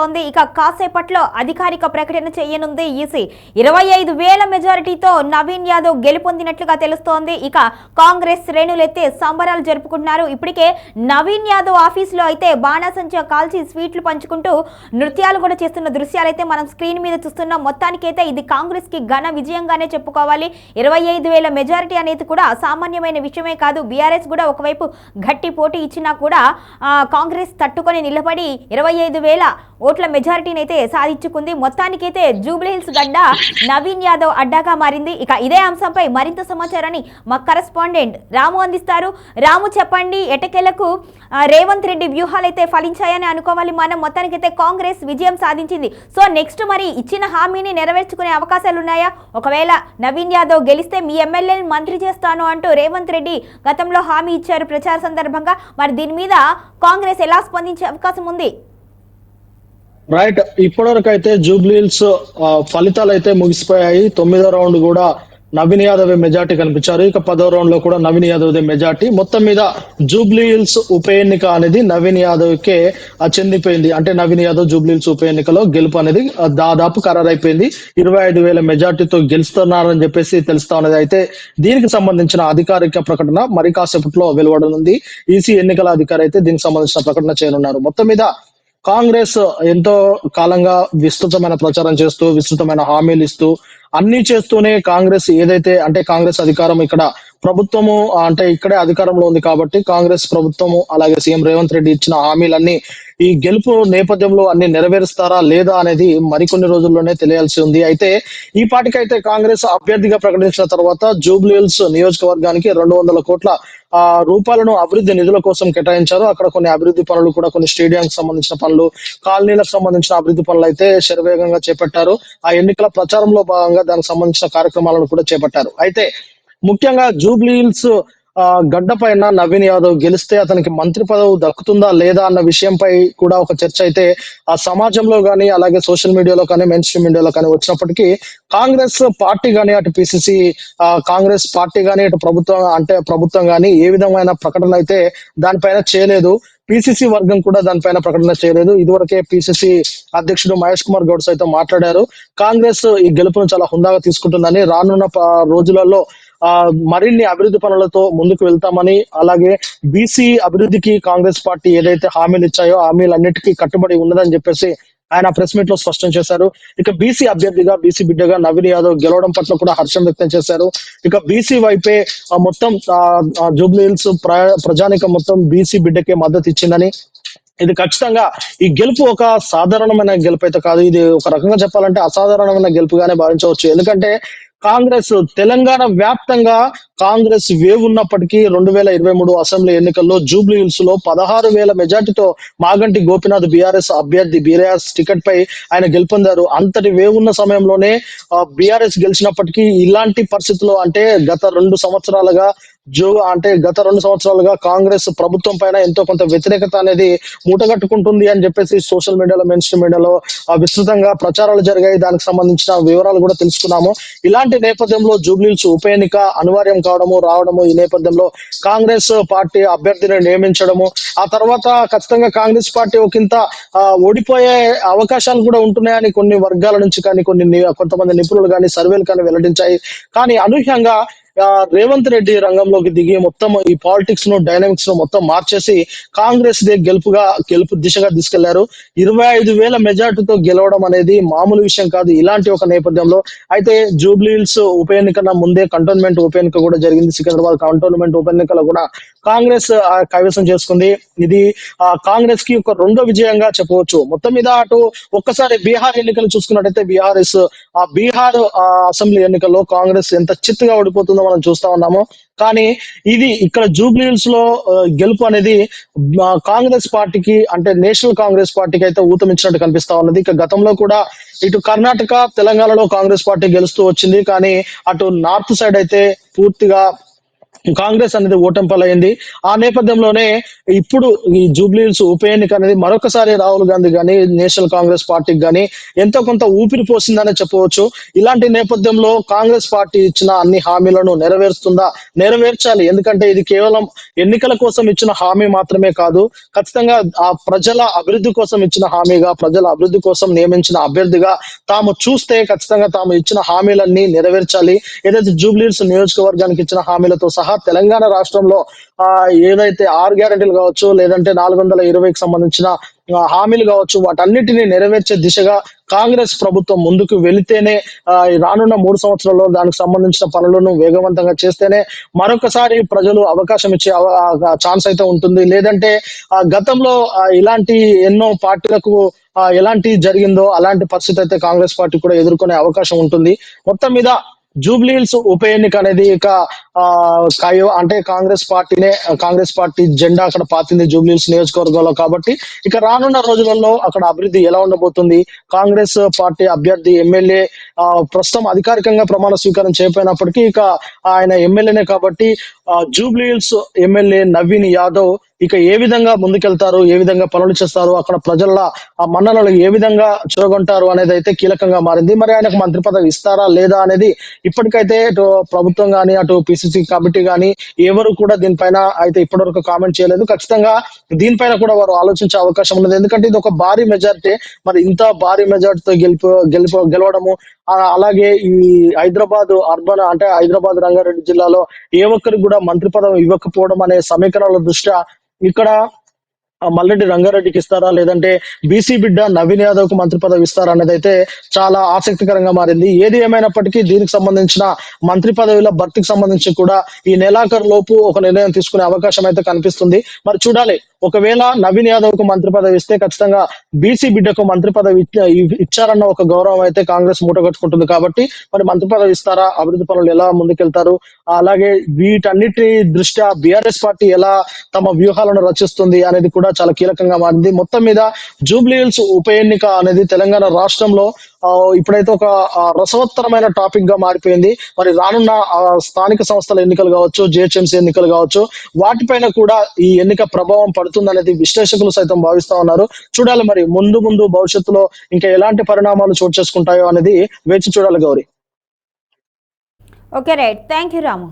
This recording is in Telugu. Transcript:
తెలుస్తోంది. ఇక కాసేపట్లో అధికారిక ప్రకటన చేయనుంది ఈసీ. 25,000 మెజారిటీతో నవీన్ యాదవ్ గెలుపొందినట్లుగా తెలుస్తోంది. ఇక కాంగ్రెస్ శ్రేణులైతే సంబరాలు జరుపుకుంటున్నారు. ఇప్పటికే నవీన్ యాదవ్ ఆఫీసులో అయితే బాణాసంచా కాల్చి స్వీట్లు పంచుకుంటూ నృత్యాలు కూడా చేస్తున్న దృశ్యాలైతే మనం స్క్రీన్ మీద చూస్తున్నాం. మొత్తానికైతే ఇది కాంగ్రెస్ కి ఘన విజయంగానే చెప్పుకోవాలి. 25,000 మెజారిటీ అనేది కూడా సామాన్యమైన విషయమే కాదు. బీఆర్ఎస్ కూడా ఒకవైపు గట్టి పోటీ ఇచ్చినా కూడా కాంగ్రెస్ తట్టుకొని నిలబడి 25,000 ఓట్ల మెజారిటీని అయితే సాధించుకుంది. మొత్తానికైతే జూబ్లీహిల్స్ గడ్డ నవీన్ యాదవ్ అడ్డాగా మారింది. ఇక ఇదే అంశంపై మరింత సమాచారాన్ని మా కరెస్పాండెంట్ రాము అందిస్తారు. రాము, చెప్పండి, ఎటకెలకు రేవంత్ రెడ్డి వ్యూహాలు అయితే ఫలించాయని అనుకోవాలి మనం. మొత్తానికైతే కాంగ్రెస్ విజయం సాధించింది. సో నెక్స్ట్ మరి ఇచ్చిన హామీని నెరవేర్చుకునే అవకాశాలు ఉన్నాయా? ఒకవేళ నవీన్ యాదవ్ గెలిస్తే మీ ఎమ్మెల్యేని మంత్రి చేస్తాను అంటూ రేవంత్ రెడ్డి గతంలో హామీ ఇచ్చారు ప్రచార సందర్భంగా. మరి దీని మీద కాంగ్రెస్ ఎలా స్పందించే అవకాశం ఉంది? రైట్, ఇప్పటివరకు అయితే జూబ్లీహిల్స్ ఫలితాలు అయితే ముగిసిపోయాయి. 9వ రౌండ్ కూడా నవీన్ యాదవ్ మెజార్టీ కనిపించారు. ఇక 10వ రౌండ్ లో కూడా నవీన్ యాదవ్ మెజార్టీ. మొత్తం మీద జూబ్లీహిల్స్ ఉప ఎన్నిక అనేది నవీన్ యాదవ్ కే చెందిపోయింది. అంటే నవీన్ యాదవ్ జూబ్లీహిల్స్ ఉప ఎన్నికలో గెలుపు అనేది దాదాపు ఖరారైపోయింది. 25,000 మెజార్టీతో గెలుస్తున్నారని చెప్పేసి తెలుస్తా ఉన్నది. అయితే దీనికి సంబంధించిన అధికారిక ప్రకటన మరి కాసేపట్లో వెలువడనుంది. ఈసీ ఎన్నికల అధికారి అయితే దీనికి సంబంధించిన ప్రకటన చేయనున్నారు. మొత్తం మీద కాంగ్రెస్ ఎంతో కాలంగా విస్తృతమైన ప్రచారం చేస్తూ విస్తృతమైన హామీలు ఇస్తూ అన్ని చేస్తూనే కాంగ్రెస్ ఏదైతే అంటే కాంగ్రెస్ అధికారం ఇక్కడ ప్రభుత్వము అంటే ఇక్కడే అధికారంలో ఉంది కాబట్టి కాంగ్రెస్ ప్రభుత్వము అలాగే సీఎం రేవంత్ రెడ్డి ఇచ్చిన హామీలన్నీ ఈ గెలుపు నేపథ్యంలో అన్ని నెరవేరుస్తారా లేదా అనేది మరికొన్ని రోజుల్లోనే తెలియాల్సి ఉంది. అయితే ఈ పాటికైతే కాంగ్రెస్ అభ్యర్థిగా ప్రకటించిన తర్వాత జూబ్లీహిల్స్ నియోజకవర్గానికి 200 కోట్ల రూపాయలను అభివృద్ధి నిధుల కోసం కేటాయించారు. అక్కడ కొన్ని అభివృద్ధి పనులు కూడా, కొన్ని స్టేడియంకి సంబంధించిన పనులు, కాలనీలకు సంబంధించిన అభివృద్ధి పనులు అయితే శరవేగంగా చేపట్టారు. ఆ ఎన్నికల ప్రచారంలో భాగంగా దానికి సంబంధించిన కార్యక్రమాలను కూడా చేపట్టారు. అయితే ముఖ్యంగా జూబ్లీహిల్స్ గడ్డ పైన నవీన్ యాదవ్ గెలిస్తే అతనికి మంత్రి పదవి దక్కుతుందా లేదా అన్న విషయంపై కూడా ఒక చర్చ అయితే ఆ సమాజంలో కానీ అలాగే సోషల్ మీడియాలో కానీ మెయిన్ స్ట్రీమ్ మీడియాలో కానీ వచ్చినప్పటికీ కాంగ్రెస్ పార్టీ కానీ అటు పిసిసి కాంగ్రెస్ పార్టీ కానీ అటు ప్రభుత్వం కానీ ఏ విధమైన ప్రకటన అయితే దానిపైన చేయలేదు. పిసిసి వర్గం కూడా దానిపైన ప్రకటన చేయలేదు. ఇదివరకే పిసిసి అధ్యక్షుడు మహేష్ కుమార్ గౌడ్ సైతం మాట్లాడారు. కాంగ్రెస్ ఈ గెలుపును చాలా హుందాగా తీసుకుంటుందని, రానున్న రోజులలో మరిన్ని అభివృద్ధి పనులతో ముందుకు వెళ్తామని, అలాగే బీసీ అభివృద్ధికి కాంగ్రెస్ పార్టీ ఏదైతే హామీలు ఇచ్చాయో హామీలన్నిటికీ కట్టుబడి ఉన్నదని చెప్పేసి ఆయన ప్రెస్ మీట్ లో స్పష్టం చేశారు. ఇక బీసీ అభ్యర్థిగా, బీసీ బిడ్డగా నవీన్ యాదవ్ గెలవడం పట్ల కూడా హర్షం వ్యక్తం చేశారు. ఇక బీసీ వైపే మొత్తం జూబ్లీహిల్స్ ప్రజానికం మొత్తం బీసీ బిడ్డకే మద్దతు ఇచ్చిందని, ఇది ఖచ్చితంగా ఈ గెలుపు ఒక సాధారణమైన గెలుపు అయితే కాదు, ఇది ఒక రకంగా చెప్పాలంటే అసాధారణమైన గెలుపుగానే భావించవచ్చు. ఎందుకంటే కాంగ్రెస్ తెలంగాణ వ్యాప్తంగా కాంగ్రెస్ వేవ్ ఉన్నప్పటికీ 2023 అసెంబ్లీ ఎన్నికల్లో జూబ్లీహిల్స్ లో 16,000 మెజార్టీతో మాగంటి గోపీనాథ్ బీఆర్ఎస్ అభ్యర్థి బీఆర్ఎస్ టికెట్ పై ఆయన గెలుపొందారు. అంతటి వేవ్ ఉన్న సమయంలోనే బీఆర్ఎస్ గెలిచినప్పటికీ ఇలాంటి పరిస్థితుల్లో అంటే గత 2 సంవత్సరాలుగా కాంగ్రెస్ ప్రభుత్వం పైన ఎంతో కొంత వ్యతిరేకత అనేది మూటగట్టుకుంటుంది అని చెప్పేసి సోషల్ మీడియాలో మెయిన్ స్ట్రీమ్ మీడియాలో విస్తృతంగా ప్రచారాలు జరిగాయి. దానికి సంబంధించిన వివరాలు కూడా తెలుసుకున్నాము. ఇలాంటి నేపథ్యంలో జూబ్లీహిల్స్ ఉప ఎన్నిక అనివార్యం రావడము ఈ నేపథ్యంలో కాంగ్రెస్ పార్టీ అభ్యర్థిని నియమించడము, ఆ తర్వాత ఖచ్చితంగా కాంగ్రెస్ పార్టీ ఒకంత ఓడిపోయే అవకాశాలు కూడా ఉంటున్నాయని కొన్ని వర్గాల నుంచి కానీ కొంతమంది నిపుణులు కానీ సర్వేలు కానీ వెల్లడించాయి. కానీ అనూహ్యంగా రేవంత్ రెడ్డి రంగంలోకి దిగి మొత్తం ఈ పాలిటిక్స్ ను డైనమిక్స్ ను మొత్తం మార్చేసి కాంగ్రెస్ గెలుపు దిశగా తీసుకెళ్లారు. 25,000 మెజార్టీతో గెలవడం అనేది మామూలు విషయం కాదు ఇలాంటి ఒక నేపథ్యంలో. అయితే జూబ్లీహిల్స్ ఉప ఎన్నిక ముందే కంటోన్మెంట్ ఉప ఎన్నిక కూడా జరిగింది. సికింద్రాబాద్ కంటోన్మెంట్ ఉప ఎన్నికలో కూడా కాంగ్రెస్ కైవసం చేసుకుంది. ఇది కాంగ్రెస్ కి ఒక రెండో విజయంగా చెప్పవచ్చు. మొత్తం మీద అటు ఒక్కసారి బీహార్ ఎన్నికలు చూసుకున్నట్టయితే బీహార్ అసెంబ్లీ ఎన్నికల్లో కాంగ్రెస్ ఎంత చిత్తుగా ఓడిపోతుందో మనం చూస్తా ఉన్నాము. కానీ ఇది ఇక్కడ జూబ్లీహిల్స్ లో గెలుపు అనేది కాంగ్రెస్ పార్టీకి అంటే నేషనల్ కాంగ్రెస్ పార్టీకి అయితే ఊతమిచ్చినట్టు కనిపిస్తా ఉన్నది. ఇక గతంలో కూడా ఇటు కర్ణాటక, తెలంగాణలో కాంగ్రెస్ పార్టీ గెలుస్తూ వచ్చింది. కానీ అటు నార్త్ సైడ్ అయితే పూర్తిగా కాంగ్రెస్ అనేది ఓటమి పాలైంది. ఆ నేపథ్యంలోనే ఇప్పుడు ఈ జూబ్లీహిల్స్ ఉప ఎన్నిక అనేది మరొకసారి రాహుల్ గాంధీ గాని, నేషనల్ కాంగ్రెస్ పార్టీకి గాని ఎంతో కొంత ఊపిరి పోసిందనే చెప్పవచ్చు. ఇలాంటి నేపథ్యంలో కాంగ్రెస్ పార్టీ ఇచ్చిన అన్ని హామీలను నెరవేరుస్తుందా? నెరవేర్చాలి. ఎందుకంటే ఇది కేవలం ఎన్నికల కోసం ఇచ్చిన హామీ మాత్రమే కాదు. ఖచ్చితంగా ఆ ప్రజల అభివృద్ధి కోసం ఇచ్చిన హామీగా, ప్రజల అభివృద్ధి కోసం నియమించిన అభ్యర్థిగా తాము చూస్తే ఖచ్చితంగా తాము ఇచ్చిన హామీలన్నీ నెరవేర్చాలి. ఏదైతే జూబ్లీహిల్స్ నియోజకవర్గానికి ఇచ్చిన హామీలతో సహా తెలంగాణ రాష్ట్రంలో ఏదైతే 6 గ్యారెంటీలు కావచ్చు, లేదంటే 420కి సంబంధించిన హామీలు కావచ్చు, వాటన్నిటిని నెరవేర్చే దిశగా కాంగ్రెస్ ప్రభుత్వం ముందుకు వెళితేనే ఈ రానున్న 3 సంవత్సరాల్లో దానికి సంబంధించిన పనులను వేగవంతంగా చేస్తేనే మరొకసారి ప్రజలు అవకాశం ఇచ్చే ఛాన్స్ అయితే ఉంటుంది. లేదంటే గతంలో ఇలాంటి ఎన్నో పార్టీలకు ఎలాంటి జరిగిందో అలాంటి పరిస్థితి అయితే కాంగ్రెస్ పార్టీ కూడా ఎదుర్కొనే అవకాశం ఉంటుంది. మొత్తం మీద జూబ్లీహిల్స్ ఉప ఎన్నిక అనేది ఇక అంటే కాంగ్రెస్ పార్టీ జెండా అక్కడ పాతింది జూబ్లీహిల్స్ నియోజకవర్గంలో కాబట్టి ఇక రానున్న రోజులలో అక్కడ అభివృద్ధి ఎలా ఉండబోతుంది, కాంగ్రెస్ పార్టీ అభ్యర్థి ఎమ్మెల్యే ప్రస్తుతం అధికారికంగా ప్రమాణ స్వీకారం చేయకపోయినప్పటికీ ఇక ఆయన ఎమ్మెల్యేనే కాబట్టి జూబ్లీహిల్స్ ఎమ్మెల్యే నవీన్ యాదవ్ ఇక ఏ విధంగా ముందుకెళ్తారు, ఏ విధంగా పనులు చేస్తారు, అక్కడ ప్రజల ఆ మన్ననలు ఏ విధంగా చూరగొంటారు అనేది అయితే కీలకంగా మారింది. మరి ఆయనకు మంత్రి పదవి ఇస్తారా లేదా అనేది ఇప్పటికైతే అటు ప్రభుత్వం గానీ, అటు పిసిసి కమిటీ గానీ ఎవరు కూడా దీనిపైన అయితే ఇప్పటివరకు కామెంట్ చేయలేదు. ఖచ్చితంగా దీనిపైన కూడా వారు ఆలోచించే అవకాశం ఉన్నది. ఎందుకంటే ఇది ఒక భారీ మెజారిటీ. మరి ఇంత భారీ మెజారిటీతో గెలవడము అలాగే ఈ హైదరాబాద్ అర్బన్ అంటే హైదరాబాద్ రంగారెడ్డి జిల్లాలో ఏ ఒక్కరికి కూడా మంత్రి పదవి ఇవ్వకపోవడం అనే సమీకరణల దృష్ట్యా ఇక్కడ మల్లెడ్డి రంగారెడ్డికి ఇస్తారా, లేదంటే బీసీ బిడ్డ నవీన్ యాదవ్ కు మంత్రి పదవి ఇస్తారా అనేది అయితే చాలా ఆసక్తికరంగా మారింది. ఏది ఏమైనప్పటికీ దీనికి సంబంధించిన మంత్రి పదవిల భర్తీకి సంబంధించి కూడా ఈ నెలాఖరు లోపు ఒక నిర్ణయం తీసుకునే అవకాశం అయితే కనిపిస్తుంది. మరి చూడాలి, ఒకవేళ నవీన్ యాదవ్ కు మంత్రి పదవి ఇస్తే ఖచ్చితంగా బీసీ బిడ్డకు మంత్రి పదవి ఇచ్చారన్న ఒక గౌరవం అయితే కాంగ్రెస్ మూటగట్టుకుంటుంది. కాబట్టి మరి మంత్రి పదవి ఇస్తారా, అభివృద్ధి పనులు ఎలా ముందుకెళ్తారు, అలాగే వీటన్నిటి దృష్ట్యా బీఆర్ఎస్ పార్టీ ఎలా తమ వ్యూహాలను రచిస్తుంది అనేది కూడా చాలా కీలకంగా మారింది. మొత్తం మీద జూబ్లీహిల్స్ ఉప ఎన్నిక అనేది తెలంగాణ రాష్ట్రంలో ఇప్పుడైతే ఒక రసవత్తరమైన టాపిక్ గా మారిపోయింది. మరి రానున్న స్థానిక సంస్థల ఎన్నికలు కావచ్చు, జిహెచ్ఎంసీ ఎన్నికలు కావచ్చు, వాటిపైన కూడా ఈ ఎన్నిక ప్రభావం పడుతుందనేది విశ్లేషకులు సైతం భావిస్తా ఉన్నారు. చూడాలి మరి ముందు ముందు భవిష్యత్తులో ఇంకా ఎలాంటి పరిణామాలు చోటు చేసుకుంటాయో అనేది వేచి చూడాలి Gauri. Okay right, thank you Ramu.